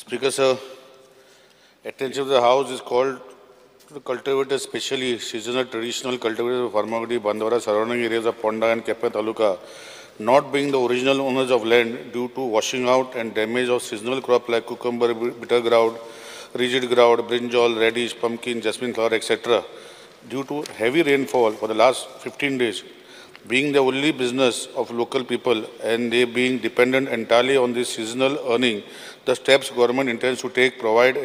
Speaker, sir, attention of the House is called to the cultivators, especially seasonal traditional cultivators of Farmagudi, Bandwara, surrounding areas of Ponda and Kepe Taluka, not being the original owners of land due to washing out and damage of seasonal crop like cucumber, bitter gourd, rigid gourd, brinjal, radish, pumpkin, jasmine flower, etc. Due to heavy rainfall for the last 15 days, being the only business of local people and they being dependent entirely on this seasonal earning, the steps government intends to take provide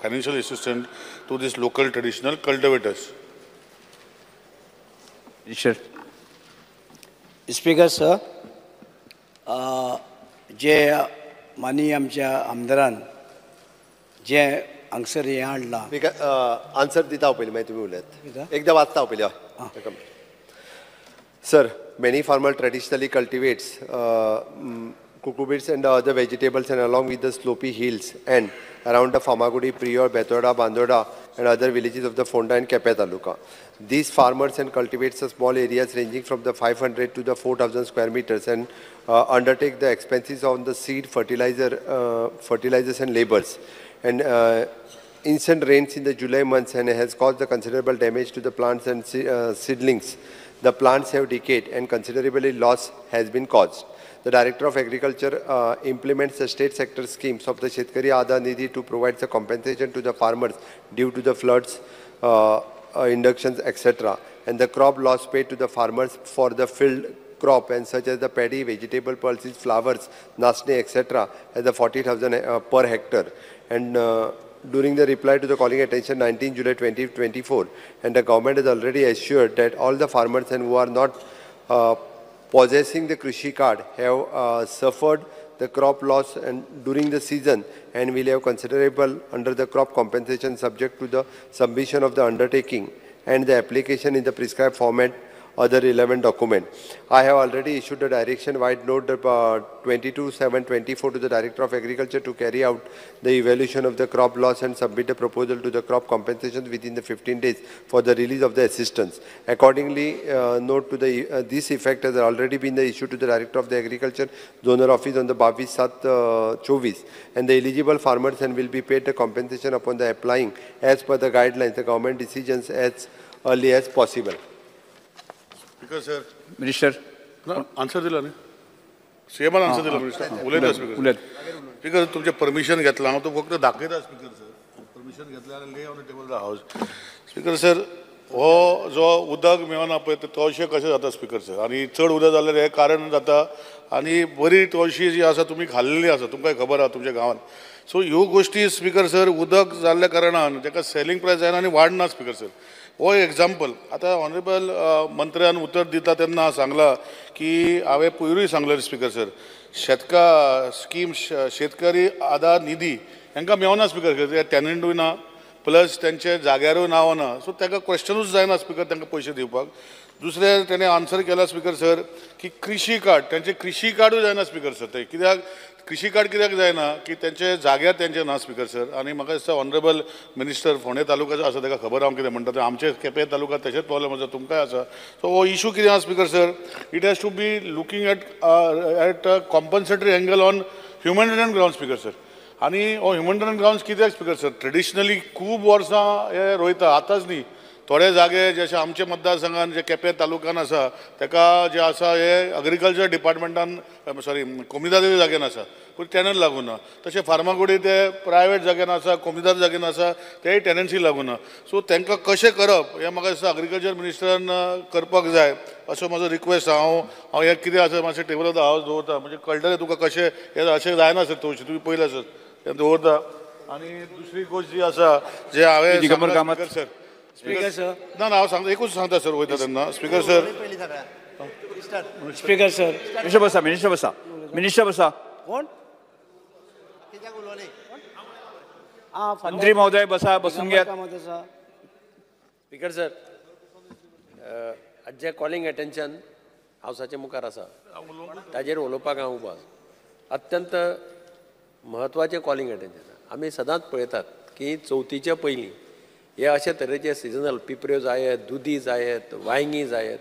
financial assistance to these local traditional cultivators. Sure. Speaker, sir, जे माननीय आमच्या आमदारान जे हांगसर हें हाडलां answer दिता पयलीं मागीर तुमी उलयात एकदां वाचता पयलीं Sir, many farmers traditionally cultivates cucumbers and other vegetables and along with the slopey hills and around the Famagudi, Prior, Betoda, Bandoda and other villages of the Fonda and Kepe Taluka. These farmers and cultivates small areas ranging from the 500 to the 4,000 square meters and undertake the expenses on the seed, fertilizers and labors. And instant rains in the July months and has caused the considerable damage to the plants and seedlings. The plants have decayed and considerably loss has been caused. The Director of Agriculture implements the state sector schemes of the Shetkari Aadhar Nidhi to provide the compensation to the farmers due to the floods, inductions, etc. And the crop loss paid to the farmers for the field crop and such as the paddy, vegetable pulses, flowers, nasne, etc. as the 40,000 per hectare. And during the reply to the calling attention 19 July 2024, and the government has already assured that all the farmers and who are not possessing the Krishi card have suffered the crop loss and during the season and will have considerable under the crop compensation subject to the submission of the undertaking and the application in the prescribed format or the relevant document. I have already issued a direction-wide note 22/7/24 to the Director of Agriculture to carry out the evaluation of the crop loss and submit a proposal to the crop compensation within the 15 days for the release of the assistance. Accordingly, note to this effect has already been issued to the Director of the Agriculture Zonal Office on the 22/7/24 and the eligible farmers and will be paid the compensation upon the applying as per the guidelines, the government decisions as early as possible. Speaker, sir. Minister. No, answer दिला नाही. CMR answer दिला minister. उलयता speaker. Speaker तुमचे permission घेतला हांव तो फक्त दाखयता स्पीकर सर. परमिशन घेतल्या आनी ले on the table the house. Speaker sir हो जो उदक मेळना पळय ते तळशे कशें जाता स्पीकर सर आनी चड उदक जाल्यार हे कारण जाता आनी बरी तळशी जी आसा तुमी खाल्लेली आसा तुमकां खबर आहा तुमच्या गांवांत सो ह्यो गोश्टी स्पीकर सर उदक जाल्ल्या कारणान ताका सेलिंग प्रायस जायना आनी वाडना स्पीकर सर हो एग्जाम्पल आतां ऑनरेबल मंत्र्यान उतर दिता तेन्ना सांगला की हांवें पयरूय सांगलें स्पीकर सर स्कीम शेतकरी आधार निधी हांकां मेळना स्पीकर सर टॅनंटूय ना प्लस त्यांचे जाग्यारूय नांव ना सो ताका क्वेश्चनूच जायना स्पीकर तांकां पयशे दिवपाक दुसरें तेणें आन्सर केला स्पीकर सर की कृषी कार्ड त्यांचे कृषी कार्डूय जायना स्पीकर सर ते कित्याक कृषी कार्ड कित्याक जायना की त्यांचे जाग्यार त्यांचे ना स्पीकर सर आनी म्हाका दिसता ऑनरेबल मिनिस्टर फोंडे तालुक्याचो आसा ताका खबर हांव कितें म्हणटा तें आमचे केपें तालुका तशेंच प्रॉब्लेम आसा तुमकांय आसा सो हो इशू कितें आसा speaker sir it has to be looking at compensatory angle on humanitarian ground speaker sir आनी हो ह्युमॅनिटेरियन ग्राउंड्स कित्याक स्पीकर सर ट्रेडिशनली खूब वर्सां हे रोयता आतांच न्ही थोडे जागे जशे आमचे मतदारसंघान जे केपें तालुक्यान आसा ताका जे आसा हे एग्रीकल्चर डिपार्टमेंटान सॉरी कोमिदादी जाग्यान आसा पूण टॅनंट लागून ना तशें फार्मागुडी ते प्रायवेट जाग्यान आसा कोमिदाद जाग्यान आसा तेय टॅनन्सी लागून ना सो तांकां कशें करप हें म्हाका दिसता एग्रीकल्चर मिनिस्टरान करपाक जाय असो म्हजो रिक्वेस्ट हांव हें कितें आसा मातशें टेबल ऑफ द हावस दवरता म्हणजे कळटलें तुका कशें हें अशें जायना सर तवशें तुमी पयलें सर हें दवरता आनी दुसरी गोश्ट जी आसा जे हांवें सर स्पीकर सर ना हांव सांगता एकूच सांगता सर वयता तेन्ना speaker sir speaker sir minister बसा कोण मंत्री महोदय बसा बसून घ्या स्पीकर सर आज जे कॉलिंग अटेन्शन हावसाचे मुखार आसा ताजेर उलोवपाक हांव उबो आसा अत्यंत म्हत्वाचें कॉलिंग अटेन्शन आमी सदांच पळयतात की चवथीचे पयलीं हे अशे तरेचे सिजनल पिपऱ्यो जायत दुदी जायत वांयगी जायत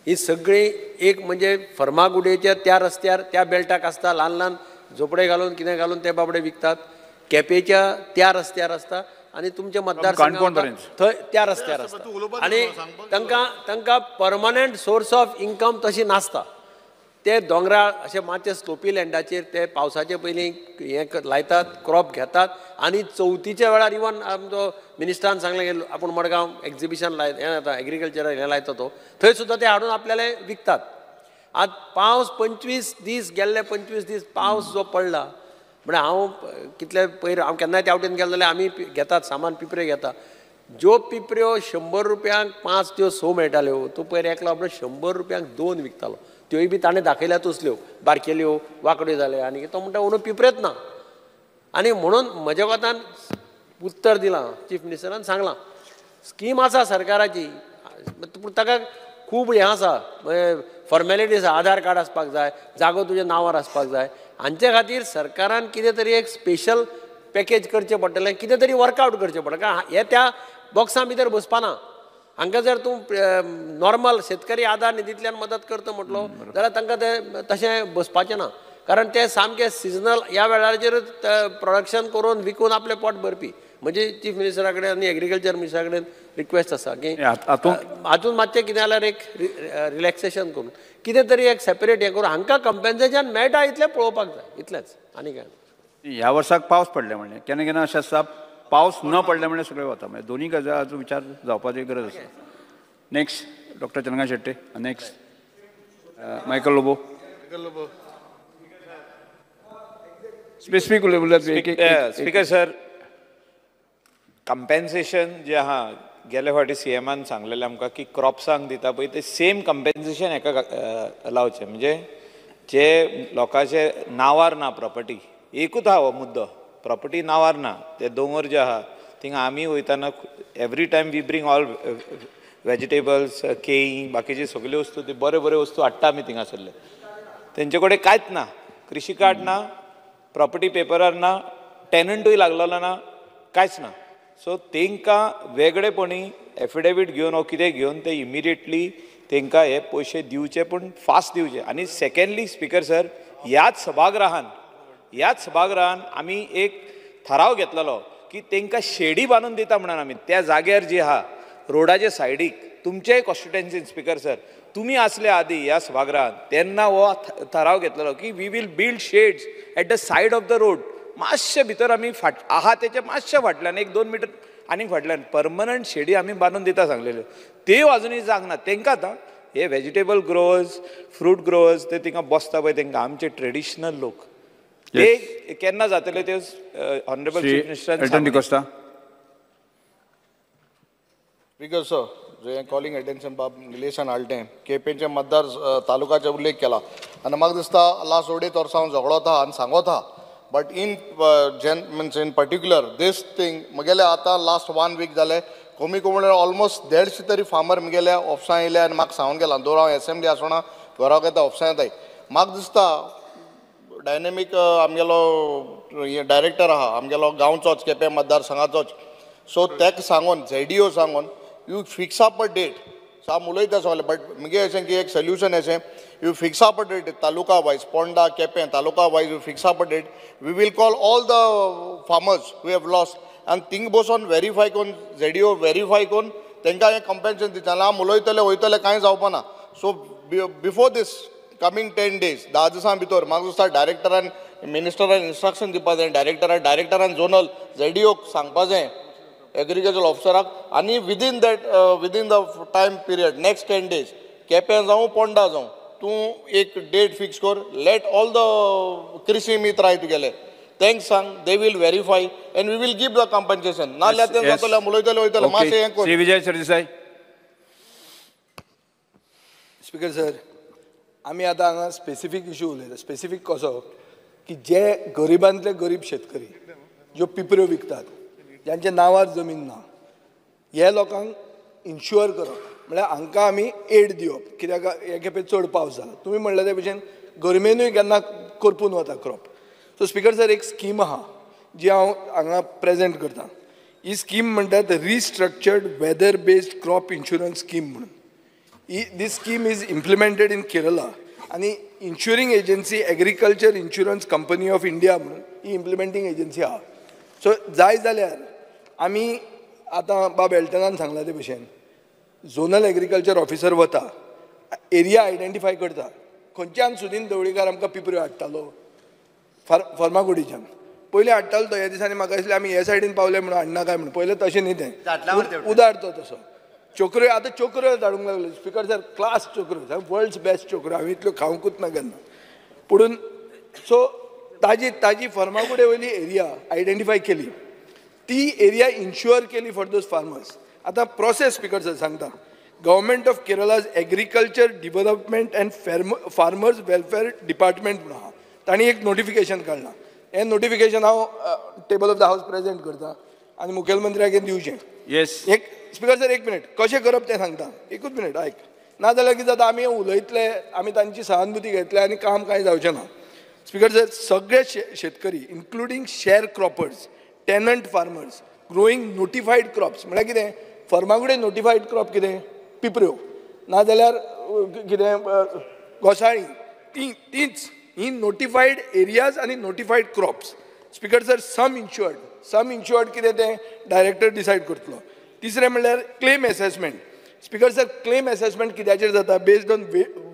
ही सगळी एक म्हणजे फर्मागुडयेच्या त्या रस्त्यार त्या बेल्टाक आसता ल्हान ल्हान झोपडे घालून कितें घालून ते बाबडे विकतात केपेच्या त्या रस्त्यार आसता आनी तुमच्या काणकोण मतदारसंघात थंय त्या रस्त्यार तूं आसता उलोवपाक आनी तांकां परमनंट सोर्स ऑफ इन्कम तशी नासता. ते दोंगराळ अशे मातशे स्लोपी लँडाचेर ते पावसाचे पयलीं हें लायतात, क्रॉप घेतात आनी चवथीच्या वेळार इवन आमचो मिनिस्टरान सांगलें की आपूण मडगांव एक्झिबिशन हें जाता एग्रीकल्चर हें लायता तो थंय सुद्दां ते हाडून आपल्याले विकतात. आज पावस 25 दीस गेल्ले 25 दीस पावस जो पडला म्हणजे हांव कितले पयर हांव केन्नाय त्या वटेन गेलो जाल्यार आमी घेतात सामान पिपरे घेता. ज्यो पिपऱ्यो 100 रुपयांक 5 त्यो 6 मेळटाल्यो तो पयर एकलो आपलो 100 रुपयांक 2 विकतालो. त्योय बी ताणें दाखयल्या तसल्यो बारकेल्यो वांकड्यो जाल्या आनी तो म्हणटा अंदू पिपरेच ना. आनी म्हणून म्हज्या कोतान उत्तर दिलां चीफ मिनिस्टरान सांगलां स्कीम आसा सरकाराची पूण ताका खूब हें आसा फॉर्मेलिटीज आधार कार्ड आसपाक जाय, जागो तुज्या नांवार आसपाक जाय. हांचे खातीर सरकारान कितें तरी एक स्पेशल पॅकेज करचें पडटलें, कितें तरी वर्कआवट करचें पडटलें. कारण हे त्या बॉक्सा भितर बसपाना. हांकां जर तूं नॉर्मल शेतकरी आधार निधींतल्यान मदत करता म्हटलो जाल्यार तांकां ते तशें बसपाचें ना. कारण ते सामके सिजनल ह्या वेळाचेर प्रोडक्शन करून विकून आपलें पोट भरपी. म्हणजे चीफ मिनिस्टरा कडेन आनी एग्रीकल्चर मिनिस्टरा कडेन रिक्वेस्ट आसा की हातूंत मातशें कितें जाल्यार एक रिलॅक्सेशन करून कितें तरी एक सेपरेट हें करून हांकां कंपेन्सेशन मेळटा इतलें पळोवपाक जाय, इतलेंच आनी काय. ह्या वर्साक पावस पडले म्हणलें केन्ना केन्ना अशें आसता पावस न पडले म्हणल्यार सगळें वता. म्हणजे दोनी गजालीचो विचार जावपाची गरज आसा. Next doctor Chandrakant Shette. Next Michael Lobo. Specific उलयत. स्पीकर सर, कंपेन्सेशन जे आहा गेल्या फावटी CMन सांगलेलें आमकां की क्रॉप्सांक दिता पळय ते सेम कंपेन्सेशन हेका लावचें. म्हणजे जे लोकांचे नांवार ना प्रॉपर्टी, एकूच आहा हो मुद्दो, प्रॉपर्टी नांवार ना ते दोंगर जे आहा थिंगा आमी वयताना every time we bring all vegetables, केळी, बाकीचे सगल्यो वस्तू ते बऱ्यो बऱ्यो वस्तू हाडटा आमी थिंगासरले. तेंचे कडेन कांयच ना, कृशी कार्ड ना, प्रॉपर्टी पेपरार ना, टॅनंटूय लागलेलो ना, कांयच ना. सो तांकां वेगळेपणी एफिडेवीट घेवन वो कितें घेवन ते इमिडिएटली तांकां हे पयशे दिवचे, पूण फास्ट दिवचे. आनी सेकंडली स्पीकर सर, ह्याच सभागृहान आमी एक थाराव घेतलेलो की तांकां शेडी बांदून दिता म्हणून आमी त्या जाग्यार जी आहा रोडाचे सायडीक तुमचेय कॉन्स्टिट्युएन्सीन स्पीकर सर तुमी आसले आदी ह्या सभागृहान तेन्ना हो थाराव घेतलेलो की we will build sheds at the side of the road. मातशे भितर आमी आहा तेचे मातशे फाटल्यान 1-2 मिटर आनीक फाटल्यान परमनंट शेडी आमी बांदून दिता सांगलेल्यो. त्यो अजुनूय जाग ना तांकां. आतां हे वेजिटेबल ग्रोवर्स, फ्रूट ग्रोवर्स ते थिंगा बसता पळय तांकां आमचे ट्रेडिशनल लोक ते केन्ना जातले ते honourable chief minister. Speaker sir, जे कॉलिंग अटेन्शन बाब निलेशान हाडलें केपेंचे मतदार तालुकाचे उल्लेख केला आनी म्हाका दिसता लास्ट 2.5 वर्सां हांव झगडोत आहा आनी सांगोत आहा. But in particular this thing म्हगेले आतां लास्ट 1 वीक जालें कमी म्हणल्यार ऑलमोस्ट 150 तरी फार्मर म्हगेले ऑफिसां येयले आनी म्हाका सांगून गेला दर हांव एसेंब्ली आसतना घराक येता ऑफिसां येताय. म्हाका दिसता डायनेमीक आमगेलो डायरेक्टर आहा आमगेलो गांवचोच केपें मतदारसंघाचोच. सो तेका सांगून ZDO सांगून you fix up a date. साम उलयता सगळें बट मुगे अशें की एक सोल्युशन अशें you fix up a date taluka wise Ponda Quepem taluka wise you fix up a date. We will call all the farmers who have lost आनी थिंग बसोन व्हेरीफाय करून ZDO व्हेरीफाय करून तांकां हें कंपेन्सेशन दिता. आम उलयतले वयतले कांय जावपाना. So before this coming 10 days 10 दिसां भितर म्हाका दिसता डायरेक्टरान मिनिस्टरान इंस्ट्रक्शन दिवपा जाय. डायरेक्टरान झोनल ZDOक सांगपा जाय एग्रीकल्चर ऑफिसराक आनी within the time period next 10 days Quepem जावं पोंडा जावं तूं एक डेट फिक्स कर. लेट ऑल द कृषी मित्र आहाय तुगेले तांकां सांग they will verify and we will give the compensation. नाल्यार ते जातले उलयतले वयतले मातशें हें कर. श्री विजय सरदेसाय. स्पीकर सर, आमी आतां हांगा स्पेसिफीक इशू उलयता. स्पेसिफीक कसो की जे गरिबांतले गरीब शेतकरी ज्यो पिपऱ्यो विकतात ज्यांच्या नांवार जमीन ना हे लोकांक इन्श्युअर करप म्हळ्यार हांकां आमी एड दिवप. कित्याक हे खेपे चड पावस जाला तुमी म्हणले ते भशेन गरमेनूय केन्ना करपून वता क्रॉप. सो स्पीकर सर एक स्कीम आहा जी हांव हांगा प्रेजेंट करता. ही स्कीम म्हणटात restructured weather based crop insurance scheme म्हणून. This scheme is implemented in Kerala आणि insuring agency agriculture insurance company of India म्हणून ही इम्प्लिमेंटींग एजन्सी आहा. सो जाय जाल्यार आमी आतां बाब एल्टनान सांगला ते भशेन झोनल एग्रीकल्चर ऑफिसर वता एरिया आयडेंटिफाय करता खंयच्यान सुदीन दवळीकार आमकां पिपऱ्यो हाडटालो फर्मागुडीच्यान पयलीं हाडटालो तो ह्या दिसांनी म्हाका दिसलें आमी हे सायडीन पावले म्हणून हाडना काय म्हणून पयलें तशें न्ही तें उदार तो तसो चोकऱ्यो आतां चोकऱ्यो धाडूंक लागले स्पिकर सर क्लास चोकऱ्यो वर्ल्ड्स बेस्ट चोकऱ्यो हांवें इतल्यो खावंकूच ना केन्ना पुणून सो ताजी फर्मागुडये वयली एरिया आयडेंटिफाय केली ती एरिया इन्श्युअर केली फॉर दोज फार्मर्स आतां प्रोसेस स्पिकर सर सांगता government of Kerala's agriculture development and farmers welfare department म्हणून आहा तांणी एक नोटिफिकेशन काडलां हें नोटिफिकेशन हांव table of the house present करता आनी मुखेलमंत्र्याक हें दिवचें येस एक स्पिकर सर एक मिनीट कशें करप तें सांगता एकूच मिनीट आयक नाजाल्यार कितें जाता आमी उलयतले आमी तांची सहानुभूती घेतले आनी काम कांय जावचें ना स्पिकर सर सगळे शेतकरी including share croppers tenant farmers growing notified crops म्हळ्यार कितें फर्मागुडे नोटिफाईड क्रॉप कितें पिपऱ्यो नाजाल्यार कितें घोसाळीं तीच ही नोटिफाईड एरियाज आनी notified crops speaker sir sum insured कितें तें डायरेक्टर डिसायड करतलो तिसरें म्हणल्यार claim assessment speaker sir claim assessment कित्याचेर जाता based on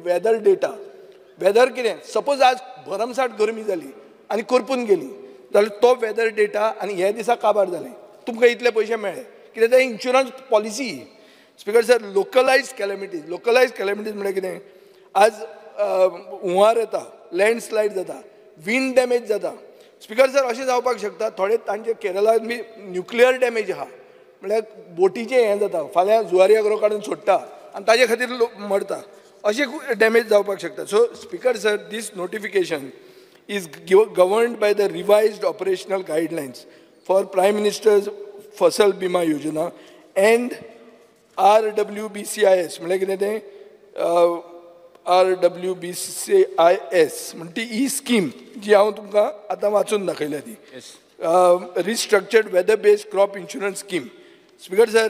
weather data weather कितें सपोज आज भरमसाट गरमी जाली आनी करपून गेली जाल्यार तो वेदर डेटा आनी हे दिसा काबार जालें तुमकां इतले पयशे मेळ्ळे कित्याक ते इन्शुरन्स पॉलिसी स्पिकर सर लोकलायज कॅलेमिटीज म्हळ्यार कितें आज हुंवार येता लँडस्लायड जाता विंड डॅमेज जाता स्पिकर सर अशें जावपाक शकता थोडे तांचे केरळांत बी न्युक्लियर डॅमेज आहा म्हळ्यार बोटीचें हें जाता फाल्यां जुवारी अग्रो काडून सोडटा आनी ताजे खातीर लोक मरता अशें डॅमेज जावपाक शकता so speaker sir this notification is governed by the revised operational guidelines for Prime Minister's Fasal Bima Yojana and RWBCIS म्हणजे कितें तें RWBCIS म्हणजे ही स्कीम जी हांव तुमकां आतां वाचून दाखयल्या ती restructured weather based crop insurance scheme speaker sir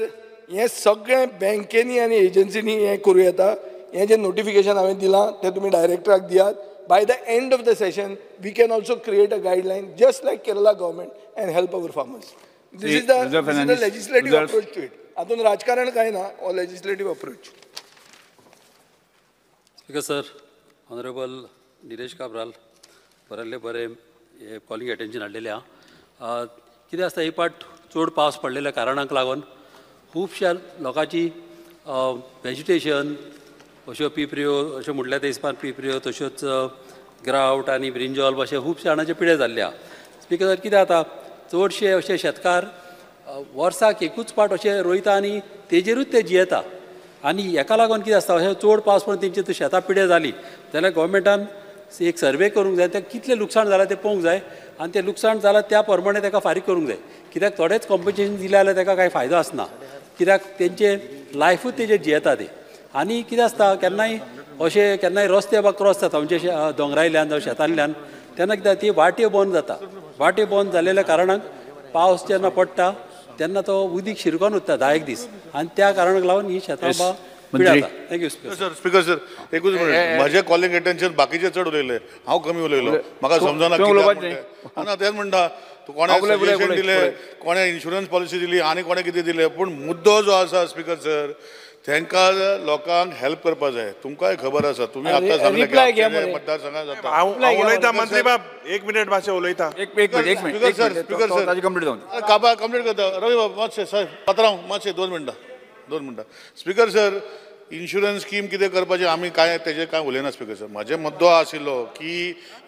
हें सगळें बँकेनी आनी एजन्सीनी हें करूं येता हें जें नोटिफिकेशन हांवें दिलां तें तुमी डायरेक्टराक दियात by the end of the session we can also create a guideline just like Kerala government and help our farmers this is the legislative approach to it atun rajkaran kai na or legislative approach Speaker sir honorable Nilesh Kabral बरे हे calling attention हाडलेल्या कितें आसता ही पाट चड पावस पडलेल्या कारणाक लागून खुबश्या लोकांची वेजिटेशन अश्यो पिपऱ्यो अश्यो म्हटल्या त्या हिसपान पिपऱ्यो तश्योच ग्रावट आनी ब्रिंजॉल अशे खुबशे आणाचे पिडे जाल्ल्या स्पिकर कितें जाता चडशे अशे शेतकार वर्साक एकूच पाट अशे रोयता आनी तेजेरूच ते जियेता आनी हेका लागून कितें आसता अशें चड पावस पडून तेंची शेतां पिडे जाली जाल्यार गोवोरमेंटान एक सर्वे करूंक जाय तें कितलें लुकसाण जालां तें पळोवंक जाय आनी तें लुकसाण जालां त्या प्रमाणे ताका फारीक करूंक जाय कित्याक थोडेच कॉम्पन्सेशन दिलें जाल्यार ताका कांय फायदो आसना कित्याक तेंचे लायफूच तेजेर जियेता ते आनी कितें आसता केन्नाय अशें केन्नाय रस्ते बा क्रॉस जाता म्हणजे दोंगरायल्यान जावं शेतांतल्यान तेन्ना कितें ती वाट्यो बंद जाता वाट्यो बंद जाल्ल्या कारणाक पावस जेन्ना पडटा तेन्ना तो उदीक शिरकोन उरता 10 दीस आनी त्या कारणाक लागून ही शेतां बा पिडाता थँक्यू स्पिकर सर एकूच मिनीट म्हाजें कॉलिंग अटेन्शन बाकीचे चड उलयले हांव कमी उलयलो म्हाका समजना हांगा तेच म्हणटा तूं कोणें सजेशन दिलें कोणें इन्शुरन्स पॉलिसी दिली आनी कोणें कितें दिलें पूण मुद्दो जो आसा स्पिकर सर तांकां लोकांक हेल्प करपा जाय तुमकांय खबर आसा तुमी आतां सांगलें मतदारसंघात जाता हांव उलयता मंत्री बाब 1 मिनिट मातशें उलयता स्पिकर सर कंप्लीट करता रवी बाब मातशें साहेब पात्रांव मातशें 2 मिनटां स्पिकर सर इन्शुरन्स स्कीम कितें करपाचें आमी कांय तेजें कांय उलयना स्पिकर सर म्हाजो मुद्दो आशिल्लो की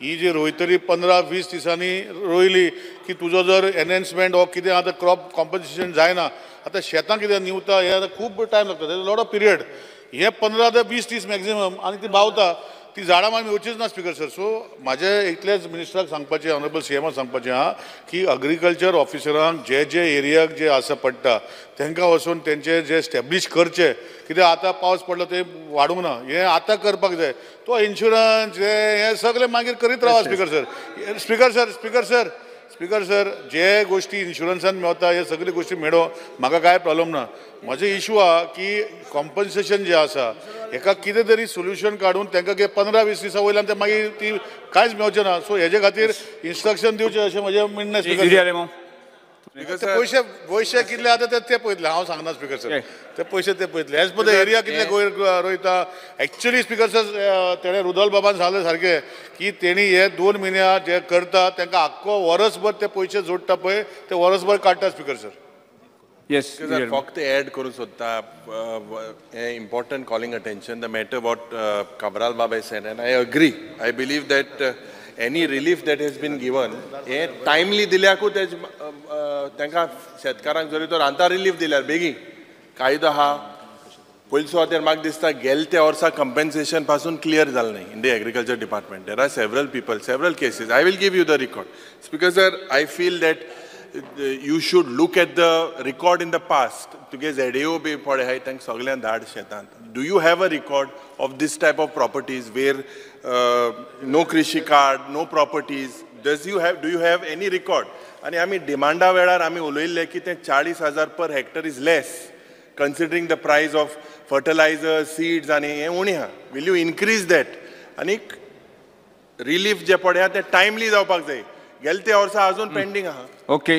ही जी रोयतली 15-20 दिसांनी रोयली की तुजो जर एनहेन्समेंट हो कितें आतां क्रॉप कॉम्पन्सेशन जायना आतां शेतां कितें निवता हे आतां खूब टायम लागता लॉट ऑफ पिरियड हे 15 ते 20 दीस मॅक्झिमम आनी ती बावता ती झाडां आमी येवचीच ना स्पिकर सर सो म्हाजें इतलेंच मिनिस्टराक सांगपाचें ऑनरेबल सीएमाक सांगपाचें आहा की अग्रिकल्चर ऑफिसरांक जे एरियाक जे आसा पडटा तांकां वचून तेंचे जे स्टॅब्लीश करचे कित्याक आतां पावस पडलो ते वाडूंक ना हें आतां करपाक जाय तो इन्शुरन्स हे सगळें मागीर करीत रावा स्पिकर सर जे गोश्टी इन्शुरन्सान मेळटा हे सगळ्यो गोश्टी मेळो म्हाका कांय प्रॉब्लम ना म्हजो इशू आहा की कॉम्पन्सेशन जें आसा हेका कितें तरी सोल्युशन काडून तांकां 15-20 दिसां वयल्यान ते मागीर ती कांयच मेळचें ना सो हेजे खातीर इन्स्ट्रक्शन दिवचें अशें म्हजें म्हणणें स्पिकर ते पयशे कितले आतां ते पळयतले हांव सांगना स्पिकर सर ते पयशे ते पळयतले एज पर द एरिया कितले रोयता एक्चुअली स्पिकर सर तेणें रुदल बाबान सांगलें सारकें की तेणी हे 2 म्हयन्या जे करता तांकां आख्खो वर्सभर ते पयशे जोडटा पळय ते वर्सभर काडटा स्पिकर सर. येस फक्त एड करूं सोदता हे important calling attention the matter what Cabral बाबा said and I agree. I believe that any relief that has been given हे टायमली दिल्याकूच तांकां शेतकारांक जरी तो रांता रिलीफ दिल्यार बेगीन कायदो आहा पयलीं खातीर म्हाका दिसता गेल्या त्या वर्सा कंपेन्सेशन पासून क्लियर जालें न्ही in the agriculture department. There are several people several cases. I will give you the record speaker sir. I feel that you should look at the record in the past तुगे ZAO बी पडे हाय तांकां सगळ्यांक धाड शेतांत. Do you have a record of this type of properties where no कृषी card no properties? Do you have any record? आनी आमी डिमांडा वेळार आमी उलयल्ले की ते 40,000 per hectare is less considering the price of fertilizer, seeds आनी हे उणी आहा. Will you increase that? आनीक रिलीफ जे पडे आहा ते टायमली जावपाक जाय. गेल्या त्या वर्सा अजून पेंडींग आहा. ओके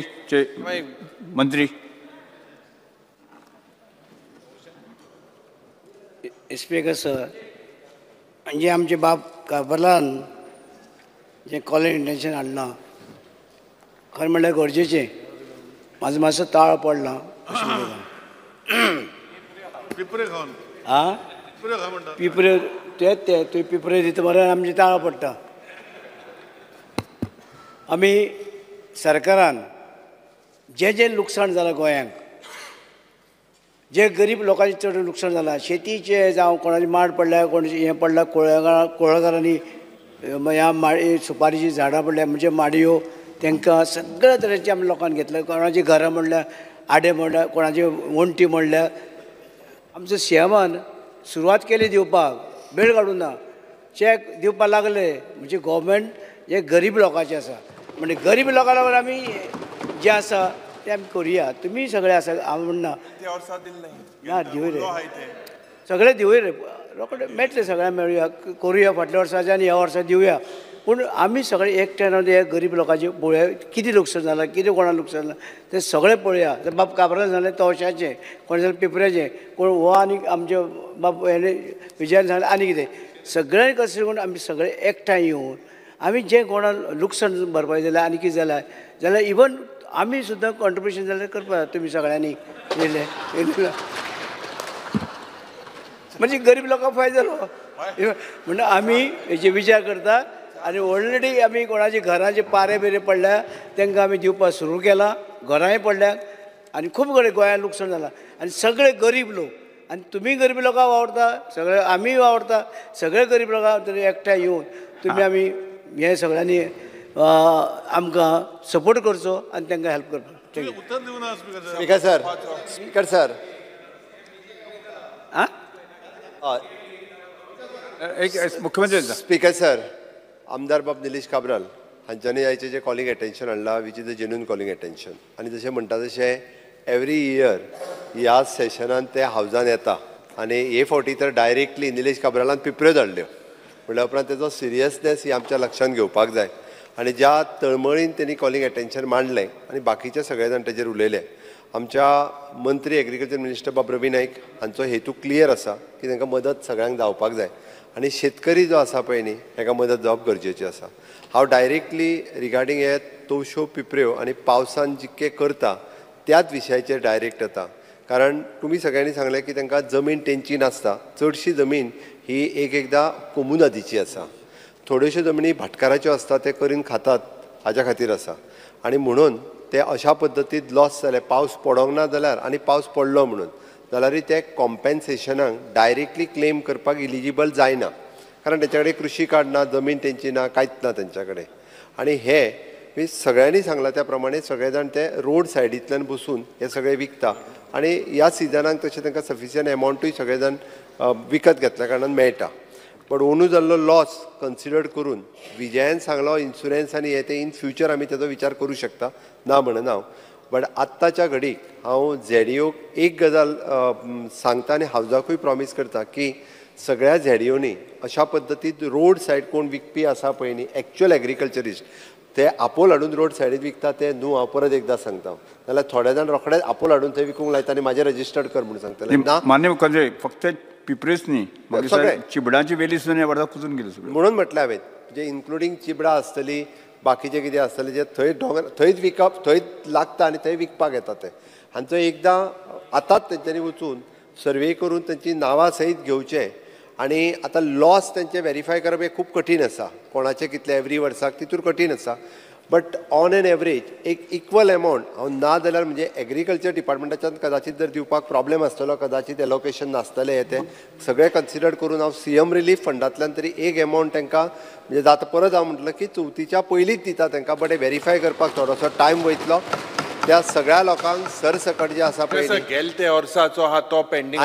मंत्री. स्पीकर सर म्हणजे आमचे बाब काबरान जे कॉलेज इंटेंशन हाडलां खरें म्हणल्यार गरजेचें म्हाजो मातसो ताळ पडला पिपरे खावन आं पिपरे ते तुवें पिपरे दिता मरे आमचे ताळ पडटा. आमी सरकारान जे लुकसाण जालां गोंयांक जे गरीब लोकांचे चड लुकसाण जालां शेतीचे जावं कोणाचे माड पडल्या कोणाचे हें पडला कुळागरांनी ह्या माडी सुपारीची झाडां पडल्या म्हणजे माडयो तांकां सगळ्या तरेचे आमी लोकांनी घेतले. कोणाची घरां मोडल्या आडे मोडल्या कोणाची वणटी मोडल्या. आमचो सीएमान सुरवात केली दिवपाक वेळ काडूं ना चॅक दिवपाक लागले म्हणजे गव्हर्मेंट जे गरीब लोकांचे आसा म्हणजे गरीब लोकां लागून आमी जे आसा ते आमी करुया. तुमी सगळे आसा हांव म्हणना ना दिवय रे सगळे दिवय रे रोखडे मेळटले सगळ्यांक मेळुया करुया फाटल्या वर्साचे आनी ह्या वर्सा दिवया. पूण आमी सगळे एकठांय रावन हे गरीब लोकांचे पळोवया कितें लुकसाण जालां कितें कोणाक लुकसाण जालां तें सगळें पळोवया. बाब काबरान जालें तवशाचें कोण जालें पिपऱ्याचें कोण हो आनी आमचे बाब हेणे विजयान सांगलें आनी कितें सगळ्यांनी कशें करून आमी सगळे एकठांय येवन आमी जें कोणाक लुकसाण भरपाय जाल्यार आनी कितें जाल्यार इवन आमी सुद्दां कॉन्ट्रिब्युशन जाल्यार करपाक तुमी सगळ्यांनी येयले म्हणजे गरीब लोकांक फायदो जालो म्हणून आमी हेचे विचार करता. आनी ऑलरेडी आमी कोणाचे घरांचे पारे बिरे पडल्या तांकां आमी दिवपाक सुरू केलां. घरांय पडल्यात आनी खूब कडेन गोंयांत लुकसाण जालां आनी सगळे गरीब लोक आनी तुमी गरीब लोकांक वावरता सगळे आमी वावरता सगळे गरीब लोकांक तरी एकठांय येवन तुमी आमी हे सगळ्यांनी आमकां सपोर्ट करचो आनी तांकां हेल्प करपाक. स्पीकर सर मुख्यमंत्री स्पीकर सर आमदार बाब निलेश काब्राल हांच्यांनी आयचें जें कॉलिंग एटेन्शन हाडलां which is the genuine calling attention. आनी जशें म्हणटा तशें एवरी इयर ह्या सेशनान ते हावजान येता आनी हे फावटी तर डायरेक्टली निलेश काब्रालान पिपऱ्यो धाडल्यो म्हणल्या उपरांत तेजो सिरियसनेस ही आमच्या लक्षांत घेवपाक जाय. आनी ज्या तळमळीन तेणी कॉलिंग एटेन्शन मांडलें आनी बाकीचे सगळे जाण तेजेर उलयले. आमच्या मंत्री एग्रीकल्चर मिनिस्टर बाब रवी नाईक हांचो हेतू क्लियर आसा की तांकां मदत सगळ्यांक जावपाक जाय आनी शेतकरी जो आसा पळय न्ही ताका मदत जावप गरजेची आसा. हांव डायरेक्टली रिगार्डींग हे तवश्यो पिपऱ्यो आनी पावसान जितके करता त्याच विशयाचेर डायरेक्ट येता. कारण तुमी सगळ्यांनी सांगलें की तांकां जमीन तेंची नासता. चडशी जमीन ही एकदां कोमुनादीची आसा. थोड्योश्यो जमनी भाटकाराच्यो आसता ते करून खातात हाज्या खातीर आसा आनी म्हणून ते अशा पद्दतीन लॉस जाले पावस पडोंक ना जाल्यार आनी पावस पडलो म्हणून जाल्यारूय ते कॉम्पेन्सेशनाक डायरेक्टली क्लेम करपाक इलिजिबल जायना. कारण तेंच्या कडेन कृशी कार्ड ना जमीन तेंची ना कांयच ना तेंच्या कडेन. आनी हे सगळ्यांनी सांगलां त्या प्रमाणे सगळे जाण ते रोड सायडींतल्यान बसून हे सगळे विकता आनी ह्या सिजनाक तशें तांकां सफिशियंट एमावंटूय सगळे जाण विकत घेतल्या कारणान मेळटा. बट अंदू जाल्लो लॉस कन्सिडर करून विजयान सांगलो इन्शुरन्स आनी हे ते इन फ्युचर आमी तेजो विचार करूं शकता ना म्हणना हांव. बट आत्ताच्या घडीक हांव झेडीओक एक गजाल सांगता आनी हावजाकूय प्रॉमीस करता की सगळ्या झेडीओनी अशा पद्दतीन रोड सायड कोण विकपी आसा पळय न्ही एक्चुअल एग्रीकल्चरिस्ट ते आपोल हाडून रोड सायडीक विकता ते न्हू. हांव परत एकदां सांगता, नाल्यार थोडे जाण रोखडेच आपोल हाडून थंय विकूंक लायता आनी म्हाजें रजिस्टर्ड कर म्हणून सांगतले ना. मान्य म्हणजे फक्त पिपरेच न्ही, सगळे. चिबडांची वेली सुद्दां वर्धा कुजून गेली सगळी. म्हणून म्हटलें हांवें म्हणजे इन्क्लुडींग चिबडां आसतली, बाकीचें कितें आसतलें जे थंय थंयच विकप, थंयच लागता आनी थंय विकपाक येता ते. आनी थंय एकदां आतांच तेंच्यांनी वचून सर्वे करून तेंची नांवां सयत घेवचें. आनी आतां लॉस तेंचे व्हेरीफाय करप हें खूब कठीण आसा, कोणाचें कितलें एवरी वर्साक तितूर कठीण आसा. बट ऑन एन एवरेज एक इक्वल एमावंट हांव ना जाल्यार म्हणजे एग्रीकल्चर डिपार्टमेंटाच्यान कदाचित जर दिवपाक प्रॉब्लेम आसतलो, कदाचित एलोकेशन नासतलें हे ते सगळें कन्सिडर करून हांव सीएम रिलीफ फंडांतल्यान तरी एक एमावंट तांकां म्हणजे जाता. परत हांव म्हटलं की चवथीच्या पयलींच दिता तांकां, बट व्हेरीफाय करपाक थोडोसो टायम वयतलो. त्या सगळ्या लोकांक सरसकट जे आसा पळय गेल ते वर्साचो हा तो पेंडिंग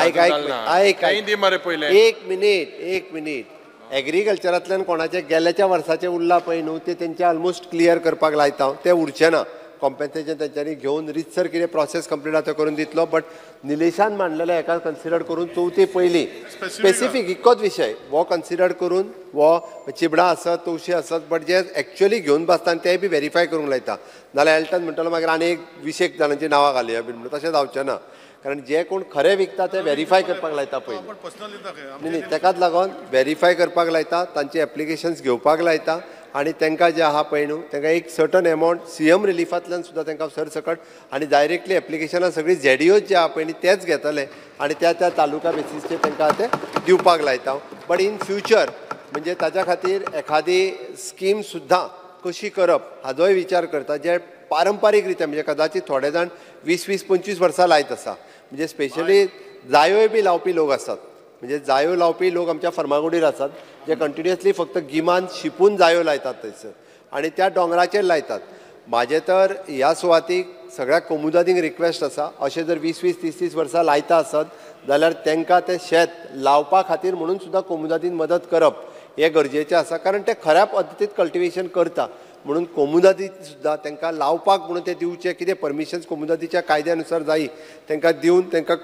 एक मिनिट एग्रीकल्चरांतल्यान कोणाचे गेल्ल्या वर्साचे उरला पळय न्हू, ते तेंचे ऑलमोस्ट क्लियर करपाक लायता. ते उरचे ना, कॉम्पेन्सेशन तेंच्यांनी घेवन रितसर कितें प्रोसेस कंप्लीट आसा करून दितलो. बट निलेशान मांडलेले हेका कन्सिडर करून चवथी पयलीं स्पेसिफीक इकोच विशय हो कन्सिडर करून हो चिबडां आसत, तवशीं आसत, बट जे एक्चुअली घेवन बसता आनी ते बी व्हेरीफाय करूंक लायता. नाल्यार एल्टन म्हणटलो मागीर आनी एक 20 जाणांची नांवां घालुया बीन म्हणून, तशें जावचें ना. कारण जे कोण खरें विकता ते व्हेरीफाय करपाक लायता पयलीं. न्ही तेकाच लागून व्हेरीफाय करपाक लायता, तांचे एप्लिकेशन्स घेवपाक लायता. आनी तांकां जे आहा पळय न्हू तांकां एक सर्टन एमावंट सीएम रिलीफांतल्यान सुद्दां तांकां सरसकट आनी डायरेक्टली एप्लिकेशनां सगळीं झेडीओ जे आहा पळय न्ही तेच घेतले आनी त्या तालुका बेसीसचेर तांकां ते दिवपाक लायता. बट इन फ्युचर म्हणजे ताच्या खातीर एखादी स्कीम सुद्दां कशी करप हाजोय विचार करता, जे पारंपारीक रित्या म्हणजे कदाचित थोडे जाण 20-25 वर्सां लायत आसा. म्हणजे स्पेशली जायोय बी लावपी लोक आसात, म्हणजे जायो लावपी लोक आमच्या फर्मागुडीर आसात जे कंटिन्युअसली फक्त गिमान शिपून जायो लायतात थंयसर आनी त्या दोंगराचेर लायतात. म्हाजे तर ह्या सुवातीक सगळ्या कोमुदादींक रिक्वेस्ट आसा, अशें जर 20-30 वर्सां लायता आसत जाल्यार तांकां तें शेत लावपा खातीर म्हणून सुद्दां कोमुदादीन मदत करप हें गरजेचें आसा. कारण ते खऱ्या पद्दतीन कल्टिवेशन करता म्हणून कोमुदादी सुद्दां तांकां लावपाक म्हणून ते दिवचे, कितें परमिशन्स कोमुदादीच्या कायद्यानुसार जायी तांकां दिवन तांकां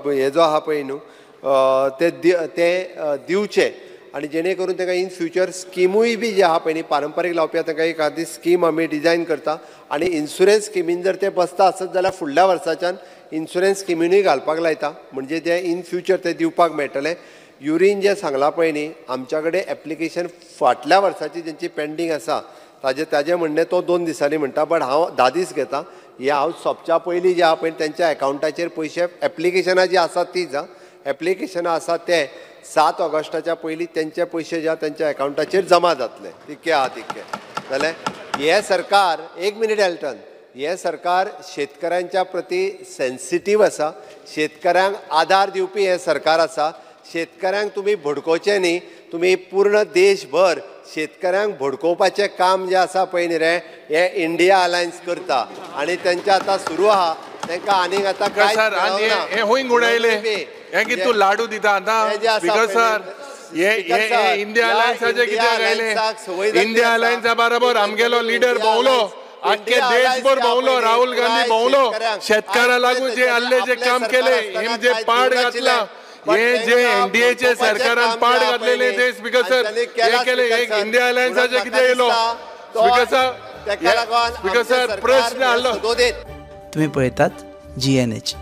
हे जो आहा पळय न्हू ते दिवचे. आनी जेणे करून तांकां इन फ्युचर स्किमूय बी जे आहा पळय न्ही पारंपारीक लावपी तांकां एक आदी स्कीम आमी डिजायन करता. आनी इन्शुरन्स स्किमीन जर ते बसता आसत जाल्यार फुडल्या वर्साच्यान इन्शुरन्स स्किमीनूय घालपाक लायता, म्हणजे ते इन फ्युचर ते दिवपाक मेळटलें. युरीन जे सांगलां पळय न्ही आमच्या कडेन एप्लिकेशन फाटल्या वर्साची जेंची पेंडींग आसा ताजें म्हणणें तो 2 दिसांनी म्हणटा, बट हांव 10 दीस घेता. हे हांव सोंपच्या पयलीं जे आहा पळय तेंच्या एकावंटाचेर पयशे एप्लिकेशनां जी आसात तीच एप्लिकेशनां आसात ते 7 ऑगस्टाच्या पयलीं तेंचे पयशे जे तेंच्या एकावंटाचेर जमा जातले, तितके आहा तितके जाल्यार हे सरकार एक मिनीट एल्टन हे सरकार शेतकऱ्यांच्या प्रती सेन्सिटीव आसा. शेतकऱ्यांक आधार दिवपी हे सरकार आसा. शेतकऱ्यांक तुमी भडकोवचे न्ही, तुमी पूर्ण देशभर शेतकऱ्यांक भडकोवपाचें काम जे आसा पळय न्ही रे हे इंडिया अलायन्स करता आनी तेंचें आतां सुरू आहा. तांकां आनीक आतां हे हुंय उडयले हे की तूं लाडू दिता आतां बिकॉज सर हे इंडिया अलायन्साचे कित्याक आयले? इंडिया अलायन्सा बरोबर आमगेलो लिडर भोंवलो, आख्खे देशभर भोंवलो, राहुल गांधी भोंवलो, शेतकारां लागून जे आल्ले जे काम केले हे जे पाड घातला हे जे एनडीएचे सरकारान पाड घातलेले देश बिकॉज सर हे केले एक इंडिया अलायन्साचे कितें येयलो बिकॉज सर प्रश्न आसलो. तुम्ही पळयतात GNH.